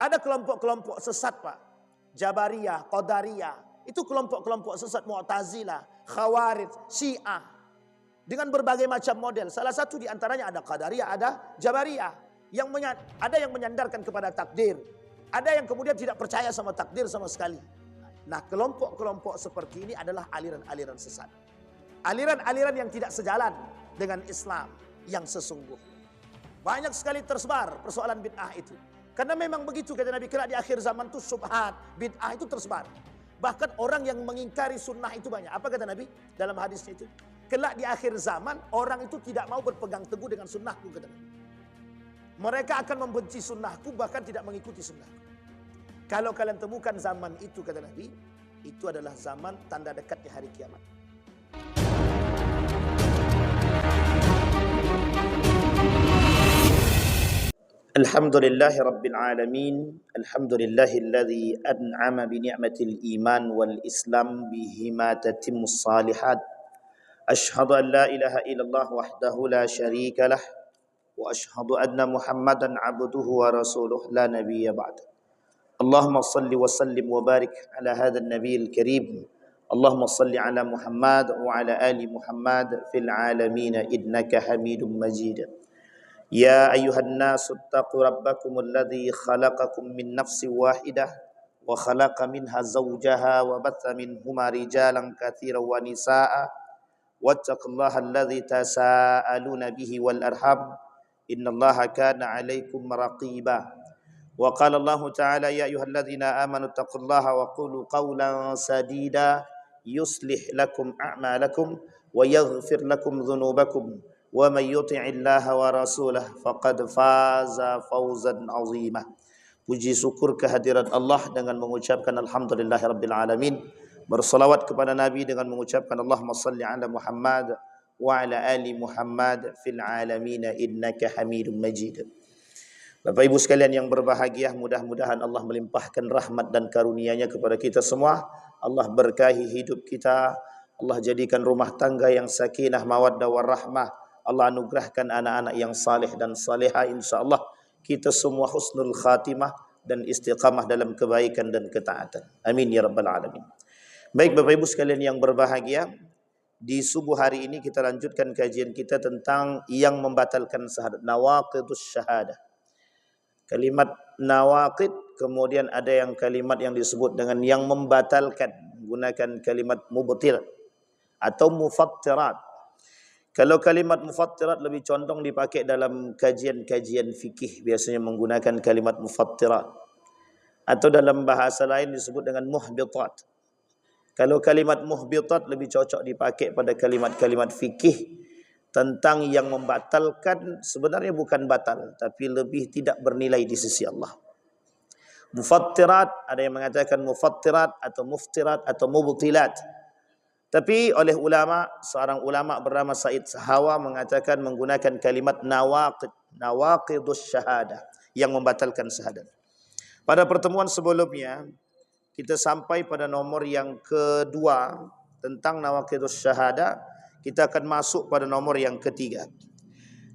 Ada kelompok-kelompok sesat, Pak. Jabariyah, Qadariyah. Itu kelompok-kelompok sesat, Mu'tazilah, Khawarij, Syiah. Dengan berbagai macam model. Salah satu di antaranya ada Qadariyah, ada Jabariyah. Ada yang menyandarkan kepada takdir. Ada yang kemudian tidak percaya sama takdir sama sekali. Nah, kelompok-kelompok seperti ini adalah aliran-aliran sesat. Aliran-aliran yang tidak sejalan dengan Islam yang sesungguhnya. Banyak sekali tersebar persoalan bid'ah itu. Karena memang begitu kata Nabi, kelak di akhir zaman itu syubhat, bid'ah itu tersebar. Bahkan orang yang mengingkari sunnah itu banyak. Apa kata Nabi dalam hadisnya itu? Kelak di akhir zaman orang itu tidak mau berpegang teguh dengan sunnahku, kata Nabi. Mereka akan membenci sunnahku, bahkan tidak mengikuti sunnahku. Kalau kalian temukan zaman itu, kata Nabi, itu adalah zaman tanda dekatnya hari kiamat. Alhamdulillahi Rabbil Alamin. Alhamdulillahilladzi an'ama bi ni'matil iman wal islam bihima tatimmus salihat. Ashhadu an la ilaha illallah wahdahu la syarika lah. Wa ashhadu anna Muhammadan abduhu wa rasuluh la nabiyya ba'da. Allahumma salli wa sallim wa barik ala hadzal nabiyil karim. Allahumma salli ala Muhammad wa ala ali Muhammad fil alamin innaka Hamidum Majid. Ya ayuhan nasu attaqu rabbakum alladhi khalaqakum min nafsin wahidah wa khalaqa minha zawjaha wa batha minhuma rijalan katsiran wa nisaa wattaqullaha alladhi tasaaluna bihi wal arham innallaha kana 'alaikum raqiba. Wa qala Allah ta'ala ya ayyuhalladzina amanu taqullaha wa qulu qawlan sadida yuslih lakum a'malakum wa yaghfir lakum dhunubakum wa man yuti'illaha wa rasulah faqad faza fawzan 'azima. Puji syukur kehadirat Allah dengan mengucapkan alhamdulillahirabbil alamin. Bersalawat kepada Nabi dengan mengucapkan Allahumma salli ala Muhammad wa ala ali Muhammad fil alamin innaka Hamidum Majid. Bapak Ibu sekalian yang berbahagia, mudah-mudahan Allah melimpahkan rahmat dan karunia-Nya kepada kita semua. Allah berkahi hidup kita. Allah jadikan rumah tangga yang sakinah, mawaddah warahmah. Allah anugerahkan anak-anak yang saleh dan saleha, insyaallah kita semua husnul khatimah dan istiqamah dalam kebaikan dan ketaatan. Amin ya rabbal alamin. Baik Bapak Ibu sekalian yang berbahagia, di subuh hari ini kita lanjutkan kajian kita tentang yang membatalkan syahadat, nawaqidus syahadah. Kalimat nawaqid, kemudian ada yang kalimat yang disebut dengan yang membatalkan, menggunakan kalimat mubtil atau mufattirat. Kalau kalimat mufattirat lebih condong dipakai dalam kajian-kajian fikih, biasanya menggunakan kalimat mufattirat. Atau dalam bahasa lain disebut dengan muhbitat. Kalau kalimat muhbitat lebih cocok dipakai pada kalimat-kalimat fikih tentang yang membatalkan, sebenarnya bukan batal, tapi lebih tidak bernilai di sisi Allah. Mufattirat, ada yang mengatakan mufattirat atau muftirat atau mubtilat. Tapi oleh ulama, seorang ulama bernama Said Sahawa mengatakan menggunakan kalimat nawaqid, nawaqidus syahadah, yang membatalkan syahadat. Pada pertemuan sebelumnya kita sampai pada nomor yang kedua tentang nawaqidus syahadah. Kita akan masuk pada nomor yang ketiga.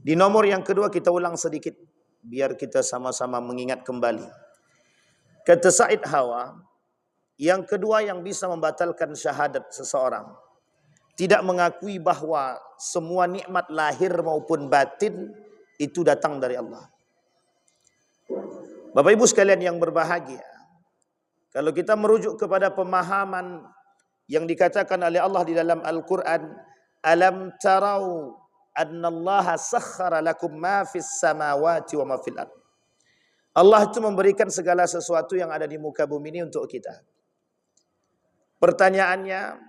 Di nomor yang kedua kita ulang sedikit biar kita sama-sama mengingat kembali. Kata Said Hawa, yang kedua yang bisa membatalkan syahadat seseorang, tidak mengakui bahwa semua nikmat lahir maupun batin itu datang dari Allah. Bapak Ibu sekalian yang berbahagia, kalau kita merujuk kepada pemahaman yang dikatakan oleh Allah di dalam Al-Quran, alam tarau annallaha sakhkhara lakum ma fis samawati wa ma fil ard. Allah itu memberikan segala sesuatu yang ada di muka bumi ini untuk kita. Pertanyaannya,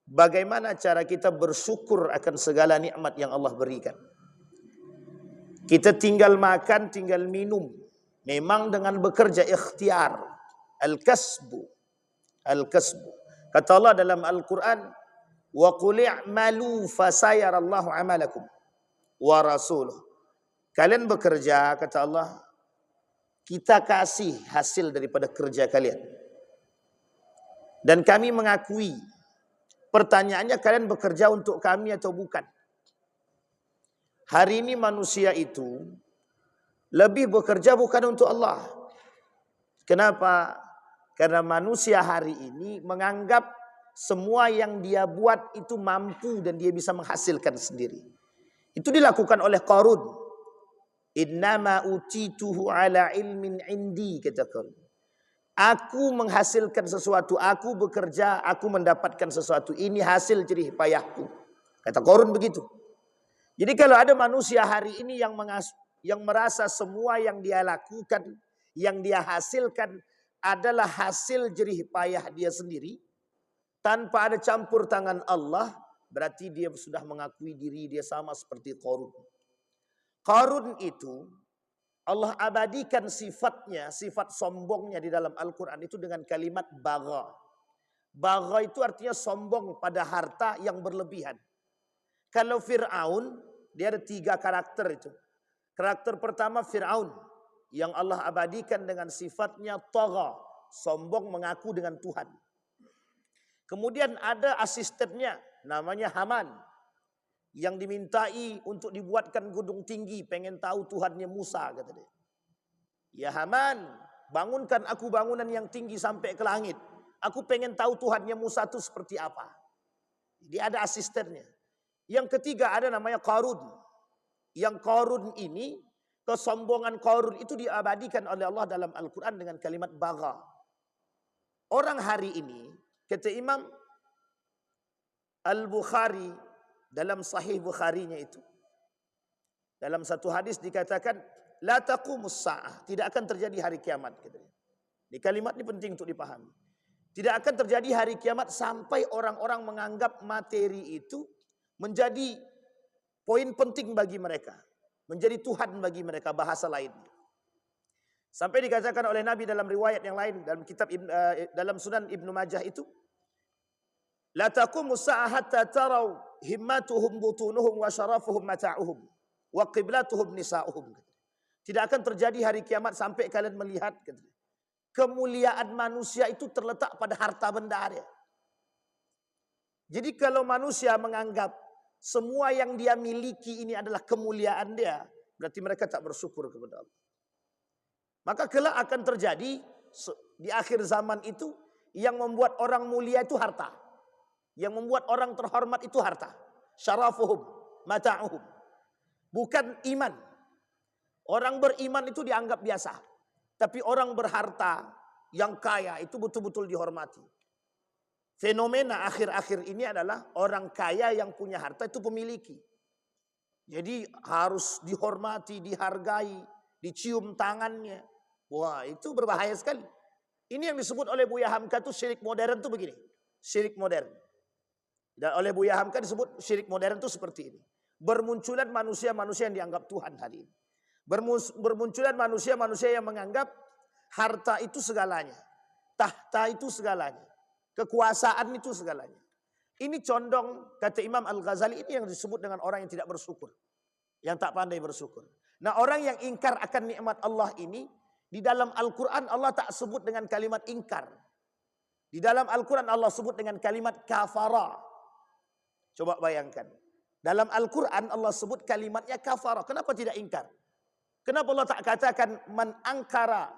bagaimana cara kita bersyukur akan segala nikmat yang Allah berikan? Kita tinggal makan, tinggal minum, memang dengan bekerja ikhtiar, al-kasbu. Al-kasbu. Kata Allah dalam Al-Quran, wa qul i'malu fasayarallahu 'amalakum wa rasuluh. Kalian bekerja, kata Allah, kita kasih hasil daripada kerja kalian. Dan kami mengakui. Pertanyaannya, kalian bekerja untuk kami atau bukan? Hari ini manusia itu lebih bekerja bukan untuk Allah, Kenapa? Karena manusia hari ini menganggap semua yang dia buat itu mampu dan dia bisa menghasilkan sendiri. Itu dilakukan oleh Qarun. Innama utituhu ala ilmin indi, kata Qarun. Aku menghasilkan sesuatu, aku bekerja, aku mendapatkan sesuatu. Ini hasil jerih payahku. Kata Qarun begitu. Jadi kalau ada manusia hari ini yang merasa semua yang dia lakukan, yang dia hasilkan adalah hasil jerih payah dia sendiri, tanpa ada campur tangan Allah, berarti dia sudah mengakui diri dia sama seperti Qarun. Qarun itu Allah abadikan sifatnya, sifat sombongnya di dalam Al-Quran itu dengan kalimat bagha. Bagha itu artinya sombong pada harta yang berlebihan. Kalau Fir'aun, dia ada 3 karakter itu. Karakter pertama Fir'aun, yang Allah abadikan dengan sifatnya tagha, sombong mengaku dengan Tuhan. Kemudian ada asistennya, namanya Haman, yang dimintai untuk dibuatkan gunung tinggi, pengen tahu Tuhannya Musa, kata dia. Ya Haman, bangunkan aku bangunan yang tinggi sampai ke langit. Aku pengen tahu Tuhannya Musa itu seperti apa. Dia ada asistennya. Yang ketiga ada namanya Qarun. Yang Qarun ini, kesombongan Qarun itu diabadikan oleh Allah dalam Al-Quran dengan kalimat bagha. Orang hari ini, kata Imam Al-Bukhari dalam Sahih Bukharinya itu, dalam satu hadis dikatakan la taqumus sa'ah, tidak akan terjadi hari kiamat, katanya. Ini kalimat ini penting untuk dipahami. Tidak akan terjadi hari kiamat sampai orang-orang menganggap materi itu menjadi poin penting bagi mereka, menjadi Tuhan bagi mereka, bahasa lain. Sampai dikatakan oleh Nabi dalam riwayat yang lain dalam kitab dalam Sunan Ibnu Majah itu, la taqumus sa'ah hatta taraw himmatuhum butunuhum wa syarafuhum mata'uhum wa qiblatuhum nisa'uhum. Tidak akan terjadi hari kiamat sampai kalian melihat kemuliaan manusia itu terletak pada harta benda dia. Jadi kalau manusia menganggap semua yang dia miliki ini adalah kemuliaan dia, berarti mereka tak bersyukur kepada Allah. Maka kelak akan terjadi di akhir zaman itu, yang membuat orang mulia itu harta. Yang membuat orang terhormat itu harta. Syarafuhum, mata'uhum. Bukan iman. Orang beriman itu dianggap biasa. Tapi orang berharta yang kaya itu betul-betul dihormati. Fenomena akhir-akhir ini adalah orang kaya yang punya harta itu pemiliki. Jadi harus dihormati, dihargai, dicium tangannya. Wah, itu berbahaya sekali. Ini yang disebut oleh Buya Hamka itu syirik modern itu begini. Syirik modern. Dan oleh Buya Hamka disebut syirik modern itu seperti ini. Bermunculan manusia-manusia yang dianggap Tuhan hari ini. Bermunculan manusia-manusia yang menganggap harta itu segalanya. Tahta itu segalanya. Kekuasaan itu segalanya. Ini condong, kata Imam Al-Ghazali, ini yang disebut dengan orang yang tidak bersyukur. Yang tak pandai bersyukur. Nah, orang yang ingkar akan nikmat Allah ini, di dalam Al-Quran Allah tak sebut dengan kalimat ingkar. Di dalam Al-Quran Allah sebut dengan kalimat kafara. Coba bayangkan. Dalam Al-Quran Allah sebut kalimatnya kafara. Kenapa tidak ingkar? Kenapa Allah tak katakan man angkara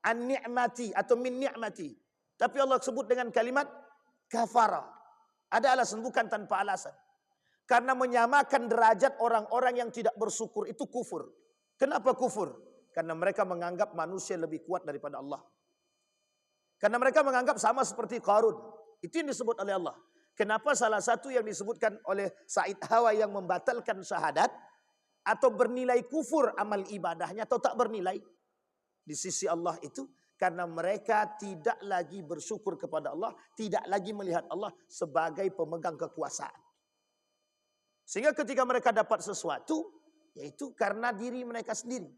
an ni'mati atau min ni'mati? Tapi Allah sebut dengan kalimat kafara. Ada alasan, bukan tanpa alasan. Karena menyamakan derajat orang-orang yang tidak bersyukur itu kufur. Kenapa kufur? Karena mereka menganggap manusia lebih kuat daripada Allah. Karena mereka menganggap sama seperti Qarun. Itu yang disebut oleh Allah. Kenapa salah satu yang disebutkan oleh Said Hawa yang membatalkan syahadat atau bernilai kufur amal ibadahnya atau tak bernilai di sisi Allah itu, karena mereka tidak lagi bersyukur kepada Allah, tidak lagi melihat Allah sebagai pemegang kekuasaan. Sehingga ketika mereka dapat sesuatu, yaitu karena diri mereka sendiri.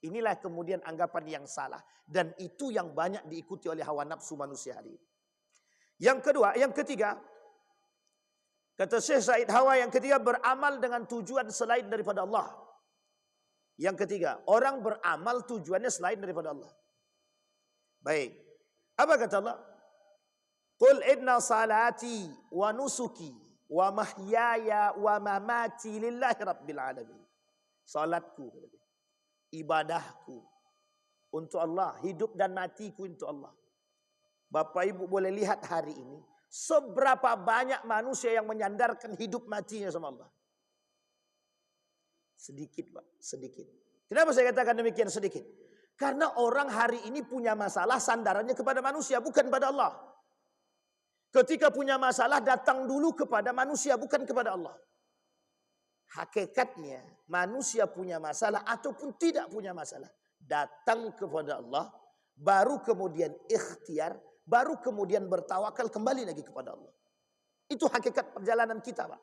Inilah kemudian anggapan yang salah. Dan itu yang banyak diikuti oleh hawa nafsu manusia hari ini. Yang ketiga, kata Syekh Said Hawa, yang ketiga beramal dengan tujuan selain daripada Allah. Yang ketiga, orang beramal tujuannya selain daripada Allah. Baik. Apa kata Allah? Qul inna salati wa nusuki wa mahyaya wa mamati lillahi rabbil alamin. Salatku, ibadahku, untuk Allah. Hidup dan matiku untuk Allah. Bapak Ibu boleh lihat hari ini. Seberapa banyak manusia yang menyandarkan hidup matinya sama Allah. Sedikit Pak, sedikit. Kenapa saya katakan demikian sedikit? Karena orang hari ini punya masalah sandarannya kepada manusia, bukan pada Allah. Ketika punya masalah datang dulu kepada manusia, bukan kepada Allah. Hakikatnya manusia punya masalah ataupun tidak punya masalah, datang kepada Allah, baru kemudian ikhtiar, baru kemudian bertawakal kembali lagi kepada Allah. Itu hakikat perjalanan kita Pak,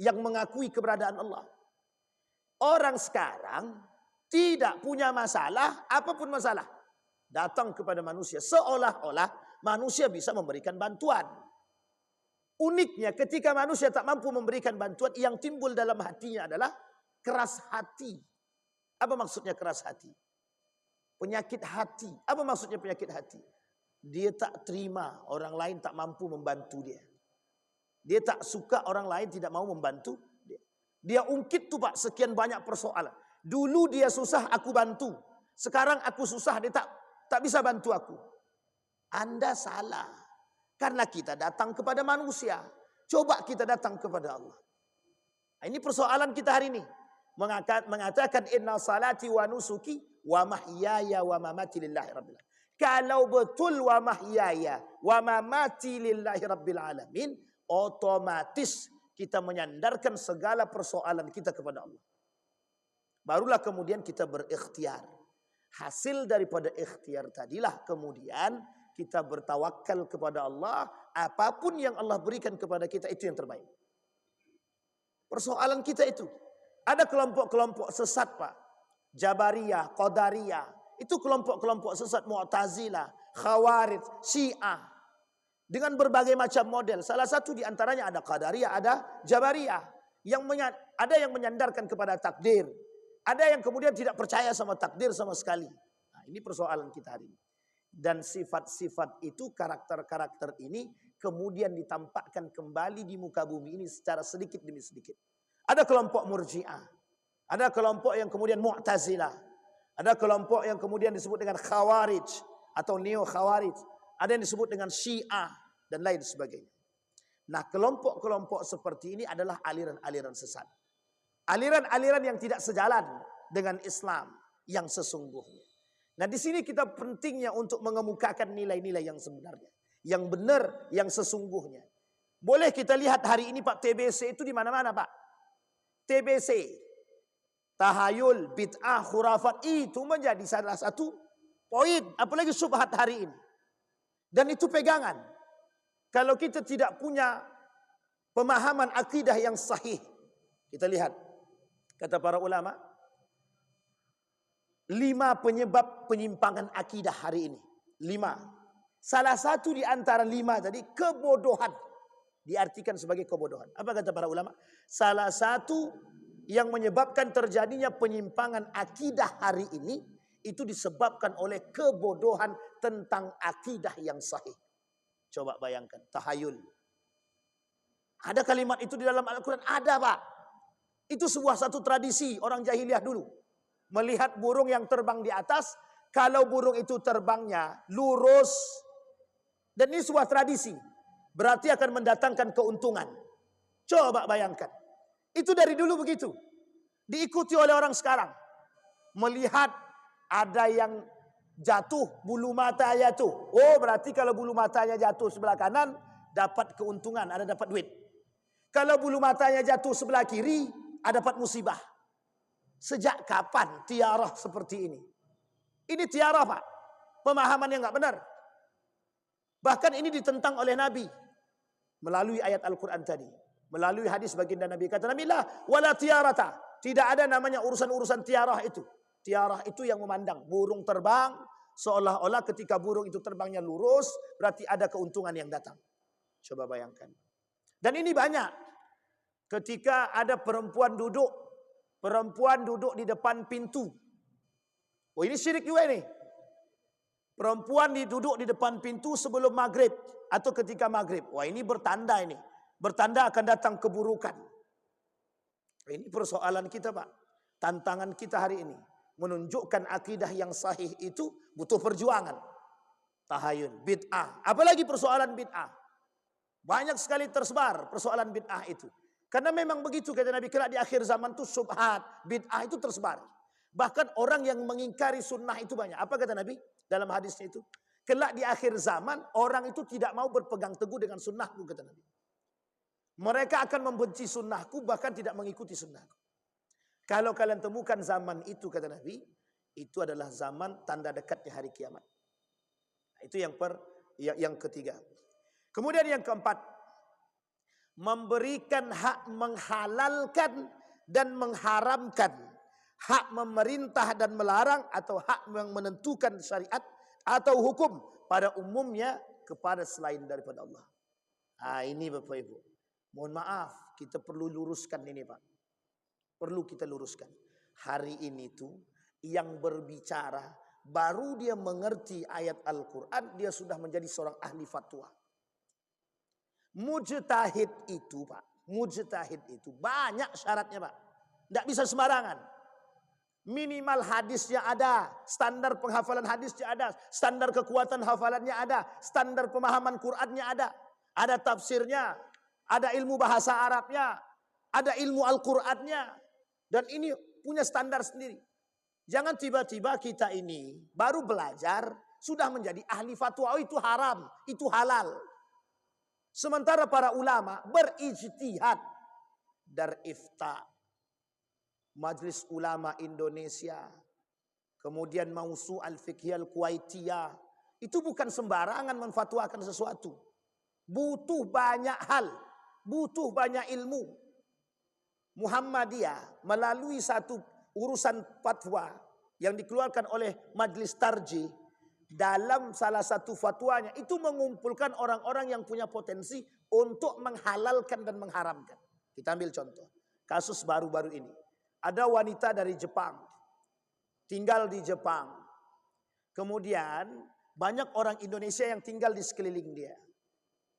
yang mengakui keberadaan Allah. Orang sekarang tidak punya masalah, apapun masalah, datang kepada manusia seolah-olah manusia bisa memberikan bantuan. Uniknya ketika manusia tak mampu memberikan bantuan, yang timbul dalam hatinya adalah keras hati. Apa maksudnya keras hati? Penyakit hati. Apa maksudnya penyakit hati? Dia tak terima orang lain tak mampu membantu dia. Dia tak suka orang lain tidak mau membantu dia. Dia ungkit tuh Pak sekian banyak persoalan. Dulu dia susah aku bantu. Sekarang aku susah dia tak bisa bantu aku. Anda salah. Karena kita datang kepada manusia. Coba kita datang kepada Allah. Ini persoalan kita hari ini. Mengatakan inna salati wa nusuki wa mahyaya wa mamati lillahi rabbil alamin. Kalau betul wa mahyaya wa mamati lillahi rabbil alamin, otomatis kita menyandarkan segala persoalan kita kepada Allah. Barulah kemudian kita berikhtiar. Hasil daripada ikhtiar tadilah kemudian kita bertawakal kepada Allah. Apapun yang Allah berikan kepada kita itu yang terbaik. Persoalan kita itu. Ada kelompok-kelompok sesat Pak. Jabariyah, Qadariyah. Itu kelompok-kelompok sesat Mu'tazilah, Khawarij, Syiah. Dengan berbagai macam model. Salah satu di antaranya ada Qadariyah, ada Jabariyah. Ada yang menyandarkan kepada takdir. Ada yang kemudian tidak percaya sama takdir sama sekali. Nah, ini persoalan kita hari ini. Dan sifat-sifat itu, karakter-karakter ini kemudian ditampakkan kembali di muka bumi ini secara sedikit demi sedikit. Ada kelompok Murji'ah. Ada kelompok yang kemudian Mu'tazilah. Ada kelompok yang kemudian disebut dengan Khawarij atau Neo-Khawarij. Ada yang disebut dengan Syiah dan lain sebagainya. Nah, kelompok-kelompok seperti ini adalah aliran-aliran sesat. Aliran-aliran yang tidak sejalan dengan Islam yang sesungguhnya. Nah, di sini kita pentingnya untuk mengemukakan nilai-nilai yang sebenarnya, yang benar, yang sesungguhnya. Boleh kita lihat hari ini Pak, TBC itu di mana-mana Pak. TBC, tahayul, bid'ah, khurafat itu menjadi salah satu poin, apalagi syubhat hari ini. Dan itu pegangan. Kalau kita tidak punya pemahaman akidah yang sahih, kita lihat kata para ulama. 5 penyebab penyimpangan akidah hari ini. 5. Salah satu di antara 5 tadi kebodohan. Diartikan sebagai kebodohan. Apa kata para ulama? Salah satu yang menyebabkan terjadinya penyimpangan akidah hari ini itu disebabkan oleh kebodohan tentang akidah yang sahih. Coba bayangkan, tahayul. Ada kalimat itu di dalam Al-Quran? Ada Pak. Itu sebuah satu tradisi orang jahiliyah dulu. Melihat burung yang terbang di atas, kalau burung itu terbangnya lurus, dan ini sebuah tradisi, berarti akan mendatangkan keuntungan. Coba bayangkan. Itu dari dulu begitu. Diikuti oleh orang sekarang. Melihat ada yang jatuh, bulu mata jatuh. Oh, berarti kalau bulu matanya jatuh sebelah kanan, dapat keuntungan, ada dapat duit. Kalau bulu matanya jatuh sebelah kiri, ada dapat musibah. Sejak kapan tiarah seperti ini? Ini tiarah Pak. Pemahaman yang enggak benar. Bahkan ini ditentang oleh Nabi. Melalui ayat Al-Quran tadi. Melalui hadis baginda Nabi. Kata Nabi, la wala tiarata. Tidak ada namanya urusan-urusan tiarah itu. Tiarah itu yang memandang. Burung terbang. Seolah-olah ketika burung itu terbangnya lurus. Berarti ada keuntungan yang datang. Coba bayangkan. Dan ini banyak. Ketika ada perempuan duduk di depan pintu. Oh, ini syirik juga ini. Perempuan duduk di depan pintu sebelum maghrib atau ketika maghrib. Wah, ini bertanda ini. Bertanda akan datang keburukan. Ini persoalan kita Pak. Tantangan kita hari ini. menunjukkan akidah yang sahih itu butuh perjuangan. Tahayul, bid'ah. Apalagi persoalan bid'ah. Banyak sekali tersebar persoalan bid'ah itu. Karena memang begitu kata Nabi, kelak di akhir zaman itu syubhat, bid'ah itu tersebar. Bahkan orang yang mengingkari sunnah itu banyak. Apa kata Nabi dalam hadisnya itu? Kelak di akhir zaman orang itu tidak mau berpegang teguh dengan sunnahku kata Nabi. Mereka akan membenci sunnahku bahkan tidak mengikuti sunnahku. Kalau kalian temukan zaman itu kata Nabi, itu adalah zaman tanda dekatnya hari kiamat. Itu yang ketiga. Kemudian yang keempat, memberikan hak menghalalkan dan mengharamkan, hak memerintah dan melarang atau hak yang menentukan syariat atau hukum pada umumnya kepada selain daripada Allah. Ini Bapak Ibu. Mohon maaf, kita perlu luruskan ini Pak. Perlu kita luruskan. Hari ini tuh yang berbicara baru dia mengerti ayat Al-Quran, dia sudah menjadi seorang ahli fatwa. Mujtahid itu Pak, mujtahid itu banyak syaratnya Pak. Tidak bisa sembarangan. Minimal hadisnya ada, standar penghafalan hadisnya ada, standar kekuatan hafalannya ada, standar pemahaman Qur'annya ada tafsirnya, ada ilmu bahasa Arabnya, ada ilmu Al-Qur'annya, dan ini punya standar sendiri. Jangan tiba-tiba kita ini baru belajar sudah menjadi ahli fatwa, oh itu haram, itu halal. Sementara para ulama berijtihad dari ifta. Majlis Ulama Indonesia, kemudian Mausu' al-Fiqhiyah al-Kuwaitiyah, itu bukan sembarangan memfatwakan sesuatu. Butuh banyak hal, butuh banyak ilmu. Muhammadiyah melalui satu urusan fatwa yang dikeluarkan oleh Majlis Tarjih, dalam salah satu fatwanya itu mengumpulkan orang-orang yang punya potensi untuk menghalalkan dan mengharamkan. Kita ambil contoh kasus baru-baru ini. Ada wanita dari Jepang, tinggal di Jepang. Kemudian banyak orang Indonesia yang tinggal di sekeliling dia.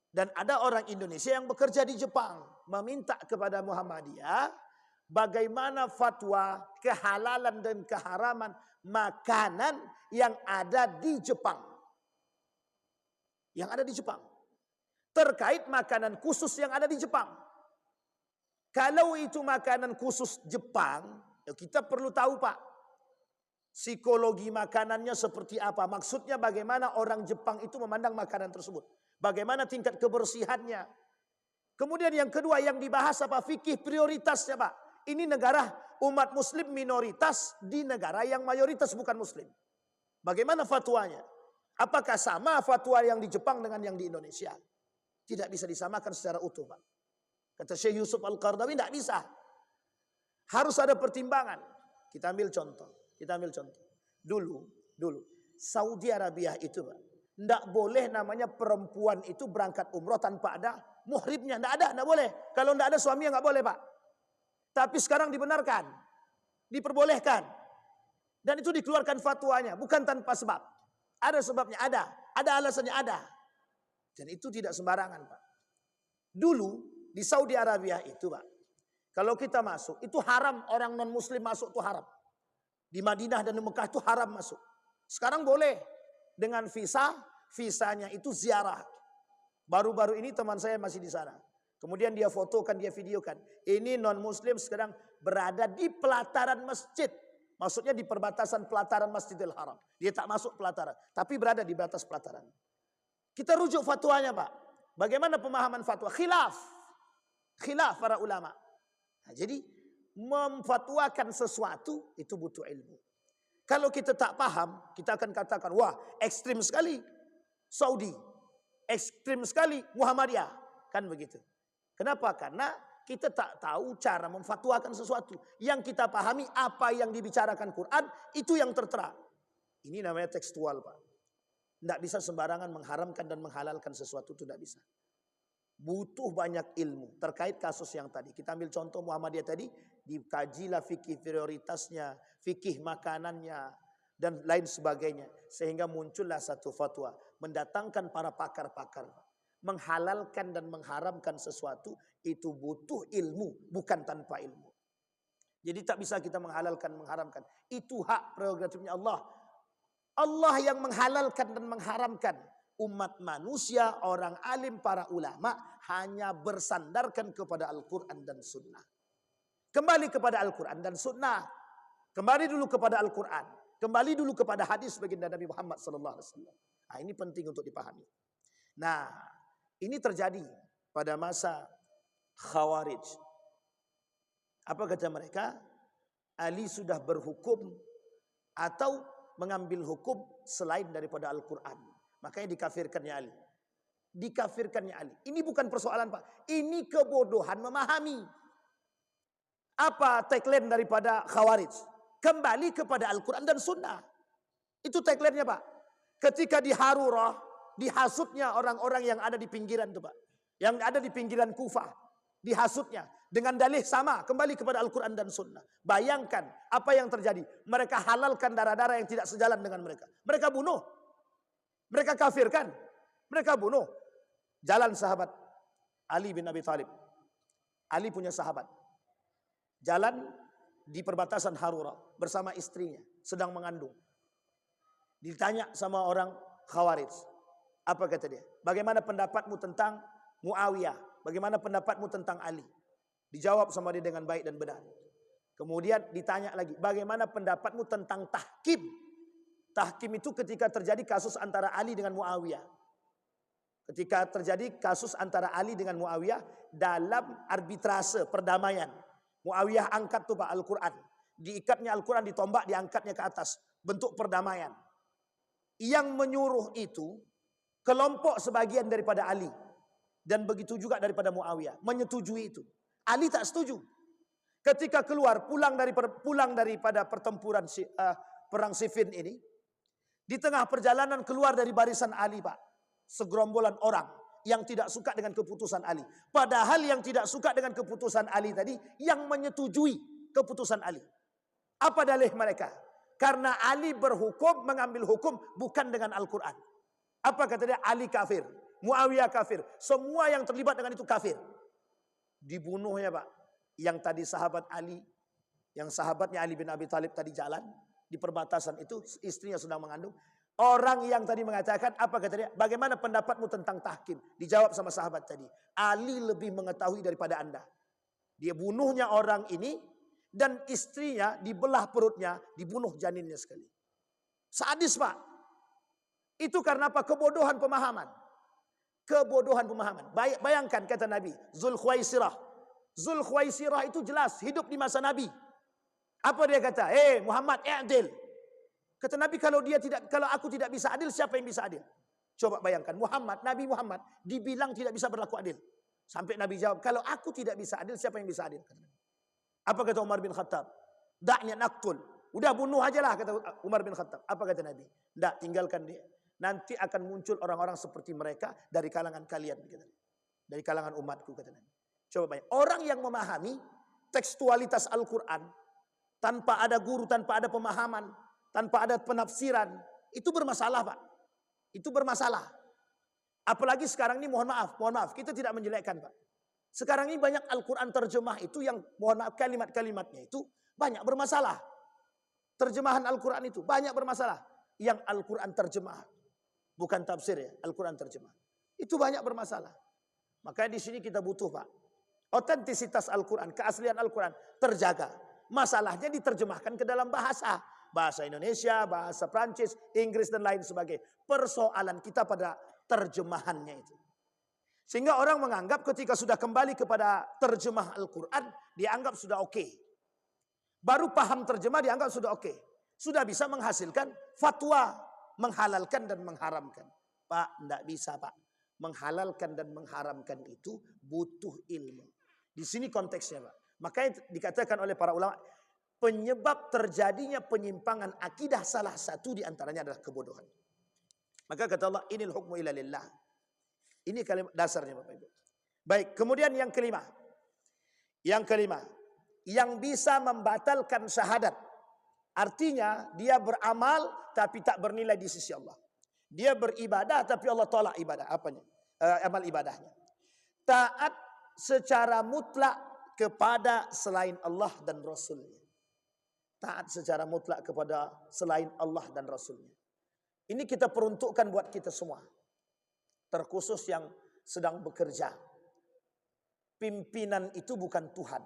Dan ada orang Indonesia yang bekerja di Jepang, meminta kepada Muhammadiyah bagaimana fatwa kehalalan dan keharaman makanan yang ada di Jepang. Yang ada di Jepang. Terkait makanan khusus yang ada di Jepang. Kalau itu makanan khusus Jepang, ya kita perlu tahu Pak. Psikologi makanannya seperti apa. Maksudnya bagaimana orang Jepang itu memandang makanan tersebut. Bagaimana tingkat kebersihannya. Kemudian yang kedua yang dibahas apa? Fikih prioritasnya Pak. Ini negara umat muslim minoritas di negara yang mayoritas bukan muslim. Bagaimana fatwanya? Apakah sama fatwa yang di Jepang dengan yang di Indonesia? Tidak bisa disamakan secara utuh Pak. Kata Syekh Yusuf Al-Qardawi tidak bisa. Harus ada pertimbangan. Kita ambil contoh. Dulu Saudi Arabia itu Pak, tidak boleh namanya perempuan itu berangkat umroh tanpa ada muhrimnya. Tidak boleh. Kalau tidak ada suaminya nggak boleh Pak. Tapi sekarang dibenarkan. Diperbolehkan. Dan itu dikeluarkan fatwanya. Bukan tanpa sebab. Ada sebabnya, ada. Ada alasannya, ada. Dan itu tidak sembarangan Pak. Dulu di Saudi Arabia itu Pak, kalau kita masuk, itu haram orang non-muslim masuk itu haram. Di Madinah dan di Mekah itu haram masuk. Sekarang boleh dengan visanya itu ziarah. Baru-baru ini teman saya masih di sana. Kemudian dia fotokan, dia videokan. Ini non-muslim sekarang berada di pelataran masjid. Maksudnya di perbatasan pelataran Masjidil Haram. Dia tak masuk pelataran, tapi berada di batas pelataran. Kita rujuk fatwanya Pak. Bagaimana pemahaman fatwa? Khilaf para ulama. Nah, jadi memfatwakan sesuatu itu butuh ilmu. Kalau kita tak paham, kita akan katakan, wah ekstrim sekali Saudi, ekstrim sekali Muhammadiyah, kan begitu. Kenapa? Karena kita tak tahu cara memfatwakan sesuatu. Yang kita pahami apa yang dibicarakan Quran itu yang tertera. Ini namanya tekstual Pak. Tidak bisa sembarangan mengharamkan dan menghalalkan sesuatu, itu tidak bisa. Butuh banyak ilmu terkait kasus yang tadi. Kita ambil contoh Muhammadiyah tadi, dikajilah fikih prioritasnya, fikih makanannya, dan lain sebagainya. Sehingga muncullah satu fatwa, mendatangkan para pakar-pakar. Menghalalkan dan mengharamkan sesuatu itu butuh ilmu, bukan tanpa ilmu. Jadi tak bisa kita menghalalkan, mengharamkan. Itu hak prerogatifnya Allah. Allah yang menghalalkan dan mengharamkan. Umat manusia, orang alim, para ulama hanya bersandarkan kepada Al-Quran dan Sunnah. Kembali kepada Al-Quran dan Sunnah. Kembali dulu kepada Al-Quran. Kembali dulu kepada hadis baginda Nabi Muhammad SAW. Nah, ini penting untuk dipahami. Nah, ini terjadi pada masa Khawarij. Apa kata mereka? Ali sudah berhukum atau mengambil hukum selain daripada Al-Quran. Makanya dikafirkannya Ali. Dikafirkannya Ali. Ini bukan persoalan, Pak. Ini kebodohan memahami. Apa tagline daripada Khawarij? Kembali kepada Al-Quran dan Sunnah. Itu tagline-nya, Pak. Ketika di Harurah, dihasutnya orang-orang yang ada di pinggiran itu, Pak. Yang ada di pinggiran Kufah. Dihasutnya dengan dalih sama, kembali kepada Al-Quran dan Sunnah. Bayangkan apa yang terjadi. Mereka halalkan darah-darah yang tidak sejalan dengan mereka. Mereka bunuh. Mereka kafirkan. Mereka bunuh. Jalan sahabat Ali bin Abi Thalib. Ali punya sahabat. Jalan di perbatasan Harura bersama istrinya. Sedang mengandung. Ditanya sama orang Khawarij. Apa kata dia? Bagaimana pendapatmu tentang Muawiyah? Bagaimana pendapatmu tentang Ali? Dijawab sama dia dengan baik dan benar. Kemudian ditanya lagi, bagaimana pendapatmu tentang tahkim? Tahkim itu ketika terjadi kasus antara Ali dengan Muawiyah. Ketika terjadi kasus antara Ali dengan Muawiyah dalam arbitrase perdamaian. Muawiyah angkat tuh Pak Al-Quran. Diikatnya Al-Quran, ditombak, diangkatnya ke atas. Bentuk perdamaian. Yang menyuruh itu kelompok sebagian daripada Ali. Dan begitu juga daripada Muawiyah. Menyetujui itu. Ali tak setuju. Ketika keluar, pulang daripada pertempuran perang Siffin ini. Di tengah perjalanan keluar dari barisan Ali, Pak. Segerombolan orang yang tidak suka dengan keputusan Ali. Padahal yang tidak suka dengan keputusan Ali tadi, yang menyetujui keputusan Ali. Apa dalih mereka? Karena Ali berhukum, mengambil hukum bukan dengan Al-Quran. Apa kata dia? Ali kafir. Muawiyah kafir. Semua yang terlibat dengan itu kafir. Dibunuhnya, Pak. Yang tadi sahabat Ali, yang sahabatnya Ali bin Abi Thalib tadi jalan di perbatasan itu, istrinya sedang mengandung. Orang yang tadi mengatakan, apa kata dia? Bagaimana pendapatmu tentang tahkim? Dijawab sama sahabat tadi. Ali lebih mengetahui daripada Anda. Dia bunuhnya orang ini dan istrinya dibelah perutnya, dibunuh janinnya sekali. Sadis, Pak. Itu karena apa? Kebodohan pemahaman. Kebodohan pemahaman. Bayangkan kata Nabi, Zulkhuwaisirah. Zulkhuwaisirah itu jelas hidup di masa Nabi. Apa dia kata? Muhammad, i'dil. Kata Nabi, kalau aku tidak bisa adil, siapa yang bisa adil? Coba bayangkan, Nabi Muhammad dibilang tidak bisa berlaku adil. Sampai Nabi jawab, kalau aku tidak bisa adil, siapa yang bisa adil? Kata Nabi. Apa kata Umar bin Khattab? Da'nya naqtul. Udah bunuh aja lah, kata Umar bin Khattab. Apa kata Nabi? Tidak, tinggalkan dia. Nanti akan muncul orang-orang seperti mereka dari kalangan kalian. Dari kalangan umatku, kata Nabi. Coba bayangkan. Orang yang memahami tekstualitas Al-Quran, tanpa ada guru, tanpa ada pemahaman, tanpa ada penafsiran, itu bermasalah, Pak. Itu bermasalah. Apalagi sekarang ini, mohon maaf, kita tidak menjelekkan, Pak. Sekarang ini banyak Al-Quran terjemah itu yang, mohon maaf, kalimat-kalimatnya itu banyak bermasalah. Terjemahan Al-Quran itu banyak bermasalah. Yang Al-Quran terjemah, bukan tafsir ya, Al-Quran terjemah. Itu banyak bermasalah. Makanya di sini kita butuh, Pak. Otentisitas Al-Quran, keaslian Al-Quran terjaga. Masalahnya diterjemahkan ke dalam bahasa. Bahasa Indonesia, bahasa Prancis, Inggris dan lain sebagainya. Persoalan kita pada terjemahannya itu. Sehingga orang menganggap ketika sudah kembali kepada terjemah Al-Quran, dianggap sudah oke. Baru paham terjemah dianggap sudah oke. Sudah bisa menghasilkan fatwa, menghalalkan dan mengharamkan. Pak, tidak bisa, Pak. Menghalalkan dan mengharamkan itu butuh ilmu. Di sini konteksnya, Pak. Makanya dikatakan oleh para ulama, penyebab terjadinya penyimpangan akidah salah satu diantaranya adalah kebodohan. Maka kata Allah, inil hukmu illa lillah. Ini kalimat dasarnya, Bapak Ibu. Baik, kemudian yang kelima. Yang bisa membatalkan syahadat. Artinya dia beramal tapi tak bernilai di sisi Allah. Dia beribadah tapi Allah tolak ibadah. Apanya? Amal ibadahnya. Taat secara mutlak kepada selain Allah dan Rasulnya. Taat secara mutlak kepada selain Allah dan Rasulnya. Ini kita peruntukkan buat kita semua. Terkhusus yang sedang bekerja. Pimpinan itu bukan Tuhan.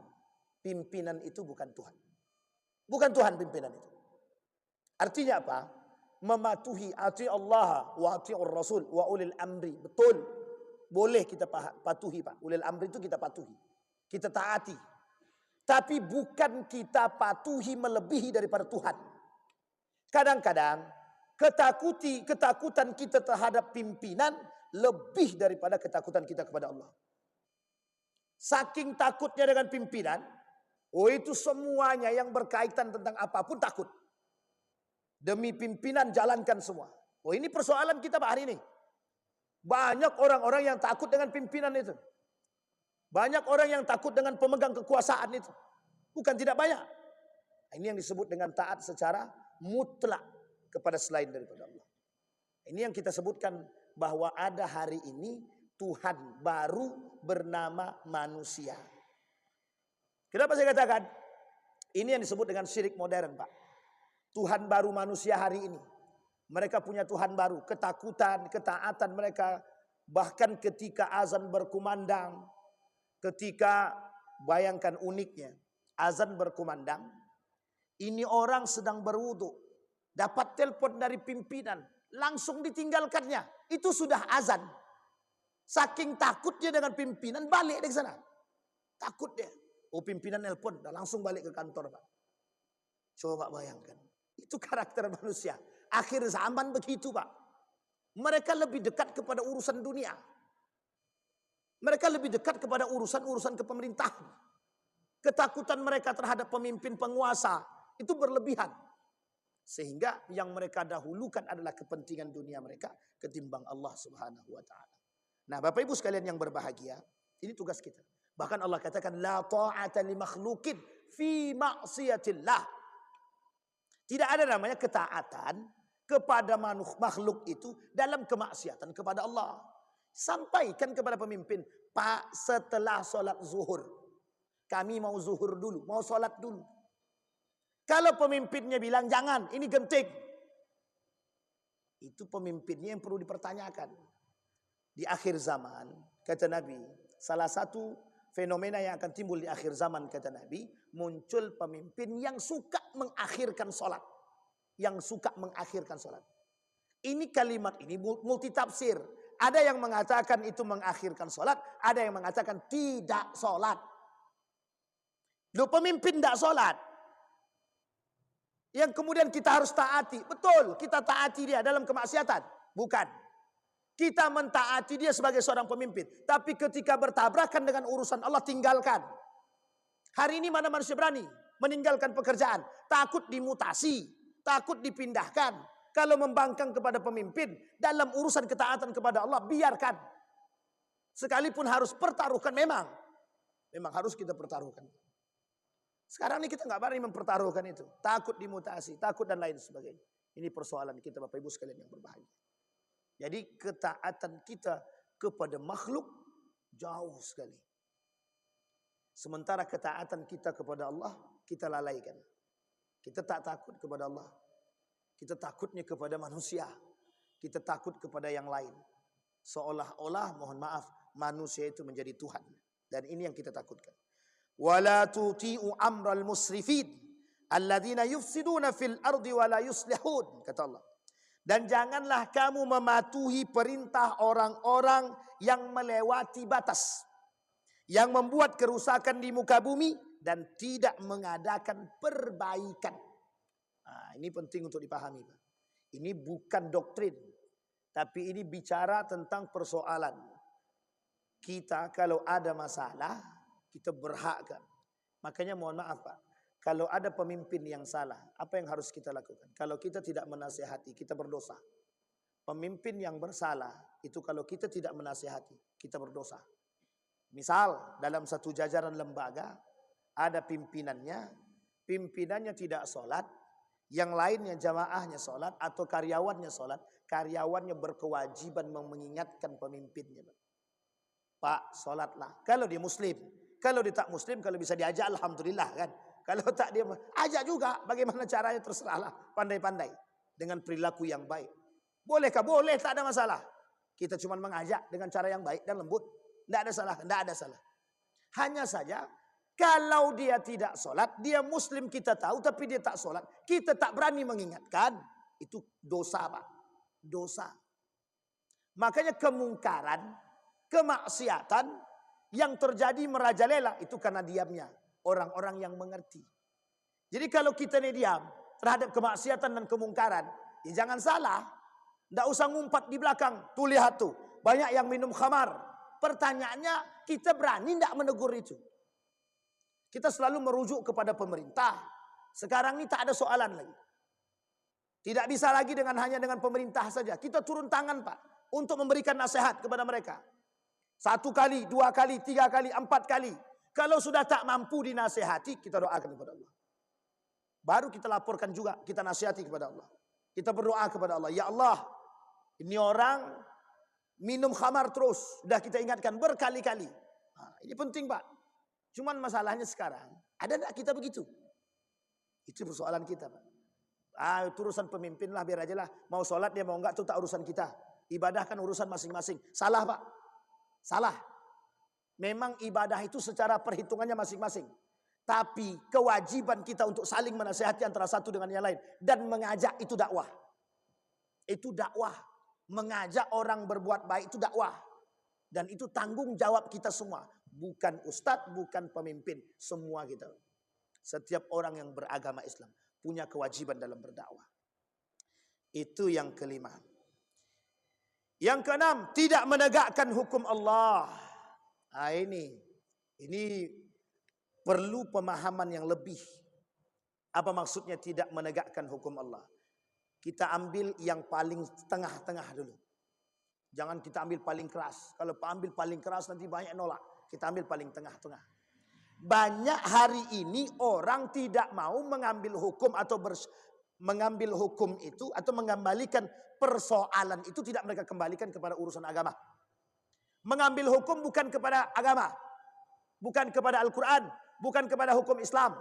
Pimpinan itu bukan Tuhan. Bukan Tuhan pimpinan itu. Artinya apa? Mematuhi ati Allah wa ati'ur Rasul wa ulil amri. Betul. Boleh kita patuhi Pak. Ulil amri itu kita patuhi. Kita taati. Tapi bukan kita patuhi melebihi daripada Tuhan. Kadang-kadang ketakutan kita terhadap pimpinan lebih daripada ketakutan kita kepada Allah. Saking takutnya dengan pimpinan, itu semuanya yang berkaitan tentang apapun takut. Demi pimpinan jalankan semua. Ini persoalan kita Pak hari ini. Banyak orang-orang yang takut dengan pimpinan itu. Banyak orang yang takut dengan pemegang kekuasaan itu. Bukan tidak banyak. Ini yang disebut dengan taat secara mutlak kepada selain daripada Allah. Ini yang kita sebutkan bahwa ada hari ini Tuhan baru bernama manusia. Kenapa saya katakan? Ini yang disebut dengan syirik modern Pak. Tuhan baru manusia hari ini. Mereka punya Tuhan baru. Ketakutan, ketaatan mereka. Bahkan ketika azan berkumandang. Ketika, bayangkan uniknya, azan berkumandang, ini orang sedang berwudu, dapat telepon dari pimpinan, langsung ditinggalkannya. Itu sudah azan. Saking takutnya dengan pimpinan, balik dari sana. Takut dia. Pimpinan nelpon, langsung balik ke kantor Pak. Coba bayangkan. Itu karakter manusia. Akhir zaman begitu Pak. Mereka lebih dekat kepada urusan dunia. Mereka lebih dekat kepada urusan-urusan kepemerintahan. Ketakutan mereka terhadap pemimpin penguasa itu berlebihan. Sehingga yang mereka dahulukan adalah kepentingan dunia mereka ketimbang Allah Subhanahu wa taala. Nah, Bapak Ibu sekalian yang berbahagia, ini tugas kita. Bahkan Allah katakan la ta'ata li makhluqin fi ma'siyatillah. Tidak ada namanya ketaatan kepada makhluk itu dalam kemaksiatan kepada Allah. Sampaikan kepada pemimpin, Pak, setelah sholat zuhur, kami mau zuhur dulu, mau sholat dulu. Kalau pemimpinnya bilang jangan, ini genting, itu pemimpinnya yang perlu dipertanyakan. Di akhir zaman, kata Nabi, salah satu fenomena yang akan timbul di akhir zaman, kata Nabi, muncul pemimpin yang suka mengakhirkan sholat. Yang suka mengakhirkan sholat. Ini kalimat ini multitafsir. Ada yang mengatakan itu mengakhirkan sholat. Ada yang mengatakan tidak sholat. Loh, pemimpin tidak sholat. Yang kemudian kita harus taati. Betul, kita taati dia dalam kemaksiatan. Bukan. Kita mentaati dia sebagai seorang pemimpin. Tapi ketika bertabrakan dengan urusan Allah, tinggalkan. Hari ini mana manusia berani meninggalkan pekerjaan. Takut dimutasi. Takut dipindahkan. Kalau membangkang kepada pemimpin dalam urusan ketaatan kepada Allah, biarkan. Sekalipun harus pertaruhkan, memang harus kita pertaruhkan. Sekarang ini kita nggak berani mempertaruhkan itu. Takut dimutasi, takut dan lain sebagainya. Ini persoalan kita Bapak Ibu sekalian yang berbahagia. Jadi ketaatan kita kepada makhluk jauh sekali. Sementara ketaatan kita kepada Allah kita lalaikan. Kita tak takut kepada Allah. Kita takutnya kepada manusia. Kita takut kepada yang lain. Seolah-olah, mohon maaf, manusia itu menjadi Tuhan. Dan ini yang kita takutkan. Wala tuti'u amral musrifin alladzina yufsiduna fil ardi wala yuslihun, kata Allah. Dan janganlah kamu mematuhi perintah orang-orang yang melewati batas, yang membuat kerusakan di muka bumi dan tidak mengadakan perbaikan. Nah, ini penting untuk dipahami Pak. Ini bukan doktrin, tapi ini bicara tentang persoalan. Kita kalau ada masalah, kita berhak kan. Makanya mohon maaf Pak, kalau ada pemimpin yang salah, apa yang harus kita lakukan? Kalau kita tidak menasihati, kita berdosa. Pemimpin yang bersalah, itu kalau kita tidak menasihati, kita berdosa. Misal, dalam satu jajaran lembaga, ada pimpinannya tidak sholat, yang lainnya jamaahnya sholat atau karyawannya sholat, karyawannya berkewajiban mengingatkan pemimpinnya. Pak, sholatlah. Kalau dia muslim, Kalau dia tak muslim, kalau bisa diajak alhamdulillah kan. Kalau tak dia ajak juga, bagaimana caranya terserahlah, pandai-pandai dengan perilaku yang baik. Bolehkah? Boleh, tak ada masalah. Kita cuma mengajak dengan cara yang baik dan lembut. Tidak ada salah, tidak ada salah. Hanya saja kalau dia tidak sholat, dia muslim kita tahu tapi dia tak sholat, kita tak berani mengingatkan, itu dosa Pak. Dosa. Makanya kemungkaran, kemaksiatan yang terjadi merajalela itu karena diamnya orang-orang yang mengerti. Jadi kalau kita ini diam terhadap kemaksiatan dan kemungkaran, ya jangan salah. Tidak usah ngumpat di belakang. Tuh lihat tuh, banyak yang minum khamar. Pertanyaannya, kita berani tidak menegur itu? Kita selalu merujuk kepada pemerintah. Sekarang ini tak ada soalan lagi. Tidak bisa lagi hanya dengan pemerintah saja. Kita turun tangan Pak, untuk memberikan nasihat kepada mereka. 1 kali, 2 kali, 3 kali, 4 kali. Kalau sudah tak mampu dinasihati, kita doakan kepada Allah. Baru kita laporkan juga, kita nasihati kepada Allah. Kita berdoa kepada Allah. Ya Allah, ini orang minum khamar terus. Sudah kita ingatkan berkali-kali. Nah, ini penting Pak. Cuman masalahnya sekarang, ada tidak kita begitu? Itu persoalan kita Pak. Itu urusan pemimpin lah, biar aja lah. Mau sholat dia mau enggak, itu tak urusan kita. Ibadah kan urusan masing-masing. Salah Pak. Salah. Memang ibadah itu secara perhitungannya masing-masing. Tapi kewajiban kita untuk saling menasihati antara satu dengan yang lain. Dan mengajak itu dakwah. Itu dakwah. Mengajak orang berbuat baik itu dakwah. Dan itu tanggung jawab kita semua. Bukan ustadz, bukan pemimpin. Semua kita. Setiap orang yang beragama Islam punya kewajiban dalam berdakwah. Itu yang kelima. Yang keenam, tidak menegakkan hukum Allah. Ini perlu pemahaman yang lebih. Apa maksudnya tidak menegakkan hukum Allah? Kita ambil yang paling tengah-tengah dulu. Jangan kita ambil paling keras. Kalau ambil paling keras nanti banyak nolak. Kita ambil paling tengah-tengah. Banyak hari ini orang tidak mau mengambil hukum atau mengambil hukum itu atau mengembalikan persoalan itu, tidak mereka kembalikan kepada urusan agama. Mengambil hukum bukan kepada agama, bukan kepada Al-Quran, bukan kepada hukum Islam,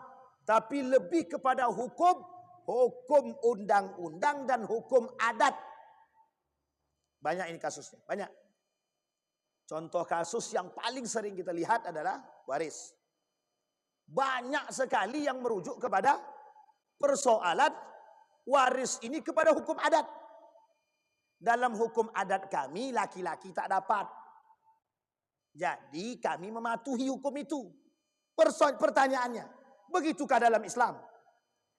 tapi lebih kepada hukum undang-undang dan hukum adat. Banyak ini kasusnya, banyak. Contoh kasus yang paling sering kita lihat adalah waris. Banyak sekali yang merujuk kepada persoalan waris ini kepada hukum adat. Dalam hukum adat kami laki-laki tak dapat. Jadi kami mematuhi hukum itu. Pertanyaannya, begitukah dalam Islam?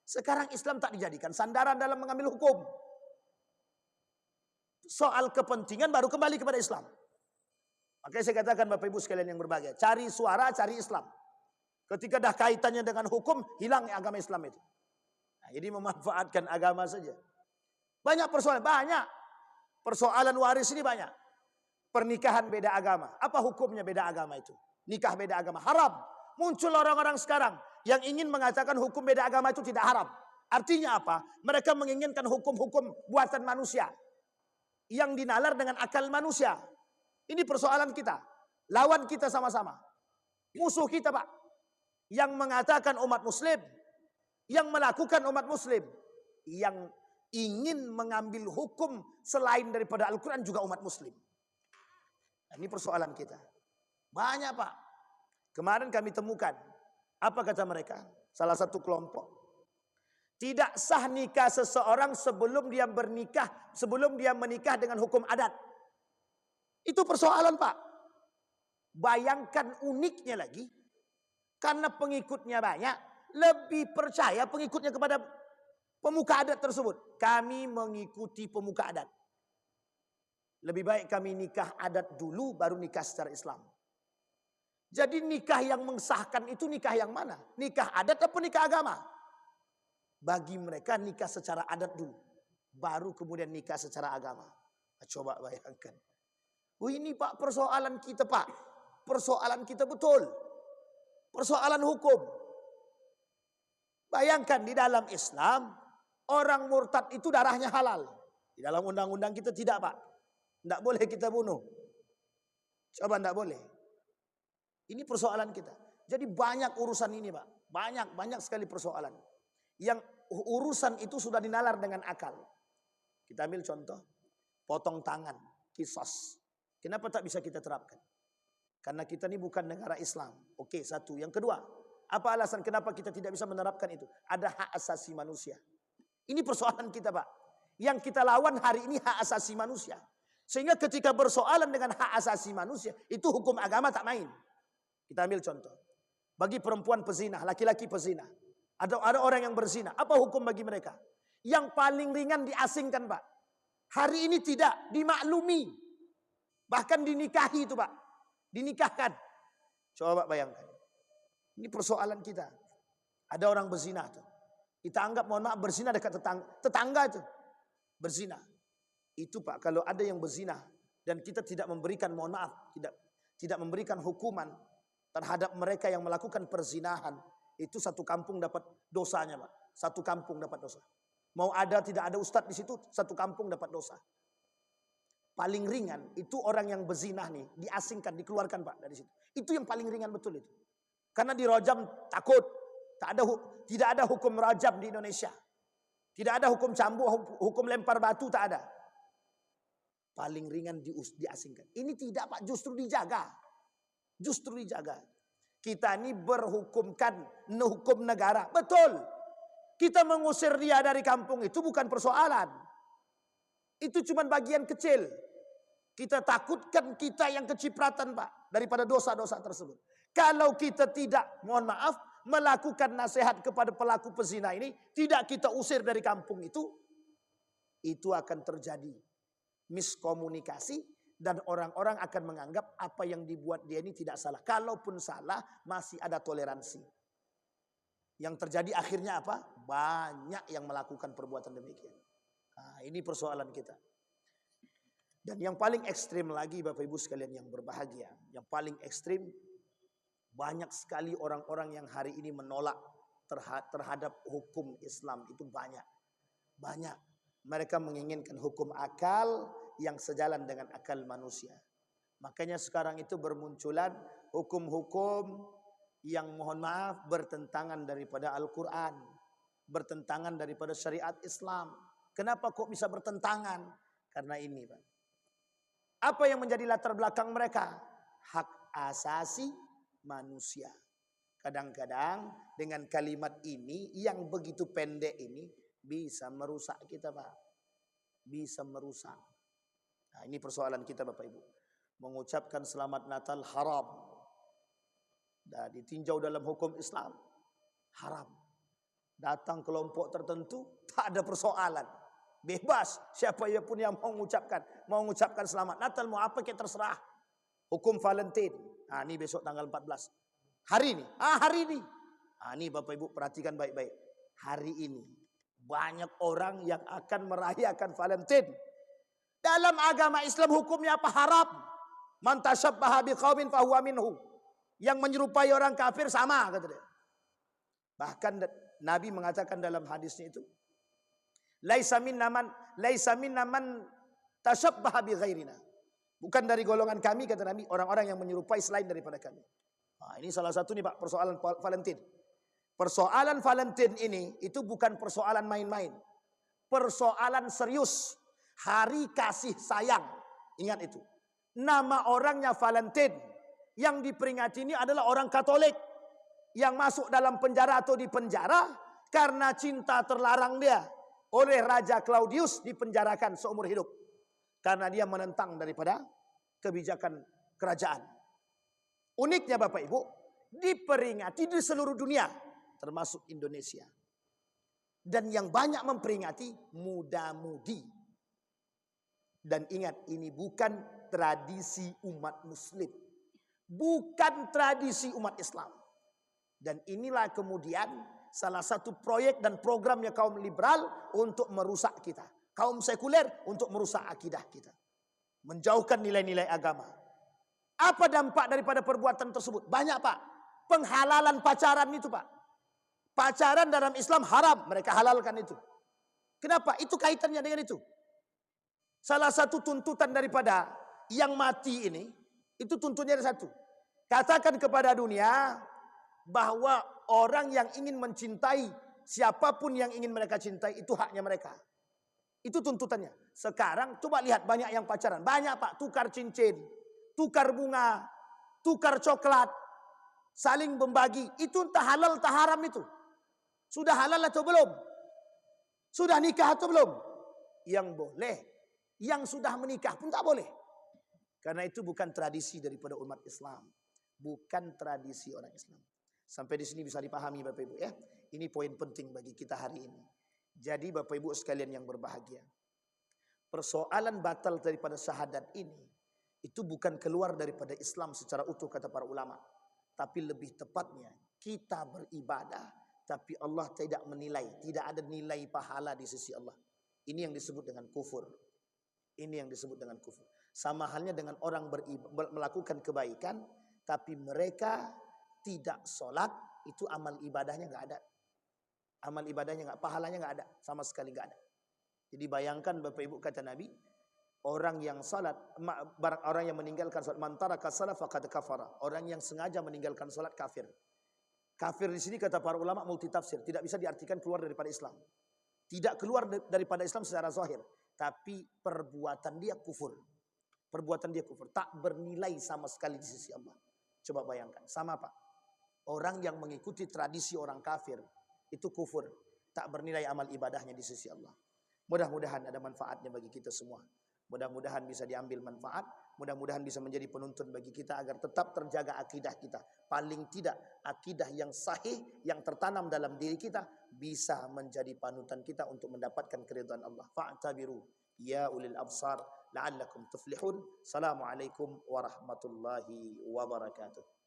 Sekarang Islam tak dijadikan sandaran dalam mengambil hukum. Soal kepentingan baru kembali kepada Islam. Makanya saya katakan Bapak Ibu sekalian yang berbahagia, cari suara, cari Islam. Ketika dah kaitannya dengan hukum, hilang agama Islam itu. Nah, jadi memanfaatkan agama saja. Banyak persoalan, banyak. Persoalan waris ini banyak. Pernikahan beda agama. Apa hukumnya beda agama itu? Nikah beda agama, haram. Muncul orang-orang sekarang yang ingin mengatakan hukum beda agama itu tidak haram. Artinya apa? Mereka menginginkan hukum-hukum buatan manusia yang dinalar dengan akal manusia. Ini persoalan kita. Lawan kita sama-sama. Musuh kita Pak. Yang mengatakan umat muslim. Yang melakukan umat muslim. Yang ingin mengambil hukum selain daripada Al-Quran juga umat muslim. Nah, ini persoalan kita. Banyak Pak. Kemarin kami temukan. Apa kata mereka? Salah satu kelompok. Tidak sah nikah seseorang sebelum dia bernikah, sebelum dia menikah dengan hukum adat. Itu persoalan Pak. Bayangkan uniknya lagi. Karena pengikutnya banyak. Lebih percaya pengikutnya kepada pemuka adat tersebut. Kami mengikuti pemuka adat. Lebih baik kami nikah adat dulu baru nikah secara Islam. Jadi nikah yang mensahkan itu nikah yang mana? Nikah adat atau nikah agama? Bagi mereka nikah secara adat dulu. Baru kemudian nikah secara agama. Coba bayangkan. Oh ini Pak persoalan kita Pak. Persoalan kita betul. Persoalan hukum. Bayangkan di dalam Islam. Orang murtad itu darahnya halal. Di dalam undang-undang kita tidak Pak. Tidak boleh kita bunuh. Coba tidak boleh. Ini persoalan kita. Jadi banyak urusan ini Pak. Banyak sekali persoalan. Yang urusan itu sudah dinalar dengan akal. Kita ambil contoh. Potong tangan. Kisos. Kenapa tak bisa kita terapkan? Karena kita ini bukan negara Islam. Oke, satu. Yang kedua. Apa alasan kenapa kita tidak bisa menerapkan itu? Ada hak asasi manusia. Ini persoalan kita Pak. Yang kita lawan hari ini hak asasi manusia. Sehingga ketika bersoalan dengan hak asasi manusia. Itu hukum agama tak main. Kita ambil contoh. Bagi perempuan pezina, laki-laki pezina. Ada orang yang berzina. Apa hukum bagi mereka? Yang paling ringan diasingkan Pak. Hari ini tidak, dimaklumi. Bahkan dinikahi itu Pak. Dinikahkan. Coba Pak bayangkan. Ini persoalan kita. Ada orang berzina tuh. Kita anggap mohon maaf berzina dekat tetangga itu. Berzina. Itu Pak, kalau ada yang berzina. Dan kita tidak memberikan, mohon maaf. Tidak memberikan hukuman terhadap mereka yang melakukan perzinahan, itu satu kampung dapat dosanya Pak. Satu kampung dapat dosa. Mau ada tidak ada ustadz di situ, satu kampung dapat dosa. Paling ringan itu orang yang berzina nih diasingkan, dikeluarkan Pak dari situ. Itu yang paling ringan betul itu. Karena di rajam takut, tidak ada hukum rajam di Indonesia. Tidak ada hukum cambuk, hukum lempar batu tak ada. Paling ringan diasingkan. Ini tidak Pak, justru dijaga. Justru dijaga. Kita ini berhukumkan hukum negara. Betul. Kita mengusir dia dari kampung itu bukan persoalan. Itu cuma bagian kecil. Kita takutkan kita yang kecipratan Pak. Daripada dosa-dosa tersebut. Kalau kita tidak, mohon maaf, melakukan nasihat kepada pelaku pezina ini. Tidak kita usir dari kampung itu akan terjadi miskomunikasi. Dan orang-orang akan menganggap apa yang dibuat dia ini tidak salah. Kalaupun salah, masih ada toleransi. Yang terjadi akhirnya apa? Banyak yang melakukan perbuatan demikian. Nah, ini persoalan kita. Dan yang paling ekstrim lagi Bapak Ibu sekalian yang berbahagia. Yang paling ekstrim, banyak sekali orang-orang yang hari ini menolak terhadap hukum Islam. Itu banyak. Banyak. Mereka menginginkan hukum akal yang sejalan dengan akal manusia. Makanya sekarang itu bermunculan hukum-hukum yang mohon maaf bertentangan daripada Al-Quran. Bertentangan daripada syariat Islam. Kenapa kok bisa bertentangan? Karena ini Pak. Apa yang menjadi latar belakang mereka? Hak asasi manusia. Kadang-kadang dengan kalimat ini yang begitu pendek ini bisa merusak kita Pak. Bisa merusak. Nah, ini persoalan kita Bapak Ibu. Mengucapkan selamat Natal haram. Dan ditinjau dalam hukum Islam. Haram. Datang kelompok tertentu tak ada persoalan. Bebas siapa pun yang mau mengucapkan selamat Natal, mau apa kita terserah. Hukum Valentine. Nah, ini besok tanggal 14. Hari ini. Hari ini. Nah, ini Bapak Ibu perhatikan baik-baik. Hari ini banyak orang yang akan merayakan Valentine. Dalam agama Islam hukumnya apa? Haram. Man tasyabbaha biqaumin fahuwa minhu. Yang menyerupai orang kafir sama kata dia. Bahkan Nabi mengatakan dalam hadisnya itu, laisa minna man tasyabbaha bi ghairina. Bukan dari golongan kami kata Nabi, orang-orang yang menyerupai selain daripada kami. Nah, ini salah satu nih Pak persoalan Valentine. Persoalan Valentine ini itu bukan persoalan main-main. Persoalan serius. Hari kasih sayang. Ingat itu. Nama orangnya Valentine. Yang diperingati ini adalah orang Katolik. Yang masuk dalam penjara atau dipenjara karena cinta terlarang dia. Oleh Raja Claudius dipenjarakan seumur hidup. Karena dia menentang daripada kebijakan kerajaan. Uniknya Bapak Ibu, diperingati di seluruh dunia. Termasuk Indonesia. Dan yang banyak memperingati muda-mudi. Dan ingat, ini bukan tradisi umat Muslim. Bukan tradisi umat Islam. Dan inilah kemudian salah satu proyek dan programnya kaum liberal untuk merusak kita. Kaum sekuler untuk merusak akidah kita. Menjauhkan nilai-nilai agama. Apa dampak daripada perbuatan tersebut? Banyak Pak. Penghalalan pacaran itu Pak. Pacaran dalam Islam haram. Mereka halalkan itu. Kenapa? Itu kaitannya dengan itu. Salah satu tuntutan daripada yang mati ini, itu tuntutannya ada satu. Katakan kepada dunia, bahwa orang yang ingin mencintai siapapun yang ingin mereka cintai itu haknya mereka. Itu tuntutannya. Sekarang coba lihat banyak yang pacaran. Banyak Pak, tukar cincin, tukar bunga, tukar coklat, saling membagi. Itu entah halal entah haram itu. Sudah halal atau belum? Sudah nikah atau belum? Yang boleh. Yang sudah menikah pun tak boleh. Karena itu bukan tradisi daripada umat Islam. Bukan tradisi orang Islam. Sampai di sini bisa dipahami Bapak Ibu ya. Ini poin penting bagi kita hari ini. Jadi Bapak Ibu sekalian yang berbahagia. Persoalan batal daripada syahadat ini. Itu bukan keluar daripada Islam secara utuh kata para ulama. Tapi lebih tepatnya kita beribadah. Tapi Allah tidak menilai. Tidak ada nilai pahala di sisi Allah. Ini yang disebut dengan kufur. Ini yang disebut dengan kufur. Sama halnya dengan orang melakukan kebaikan. Tapi mereka tidak sholat, itu amal ibadahnya nggak ada. Amal ibadahnya nggak, pahalanya nggak ada, sama sekali nggak ada. Jadi bayangkan Bapak Ibu kata Nabi, orang yang sholat, orang yang meninggalkan sholat, man taraka shalah faqad kafara. Orang yang sengaja meninggalkan sholat kafir. Kafir di sini kata para ulama multitafsir, tidak bisa diartikan keluar daripada Islam. Tidak keluar daripada Islam secara zahir, tapi perbuatan dia kufur. Perbuatan dia kufur, tak bernilai sama sekali di sisi Allah. Coba bayangkan, sama Pak. Orang yang mengikuti tradisi orang kafir itu kufur, tak bernilai amal ibadahnya di sisi Allah. Mudah-mudahan ada manfaatnya bagi kita semua. Mudah-mudahan bisa diambil manfaat, mudah-mudahan bisa menjadi penuntun bagi kita agar tetap terjaga akidah kita. Paling tidak akidah yang sahih yang tertanam dalam diri kita bisa menjadi panutan kita untuk mendapatkan keridhaan Allah. Fa'tabiru ya ulil absar la'allakum tuflihun. Assalamualaikum warahmatullahi wabarakatuh.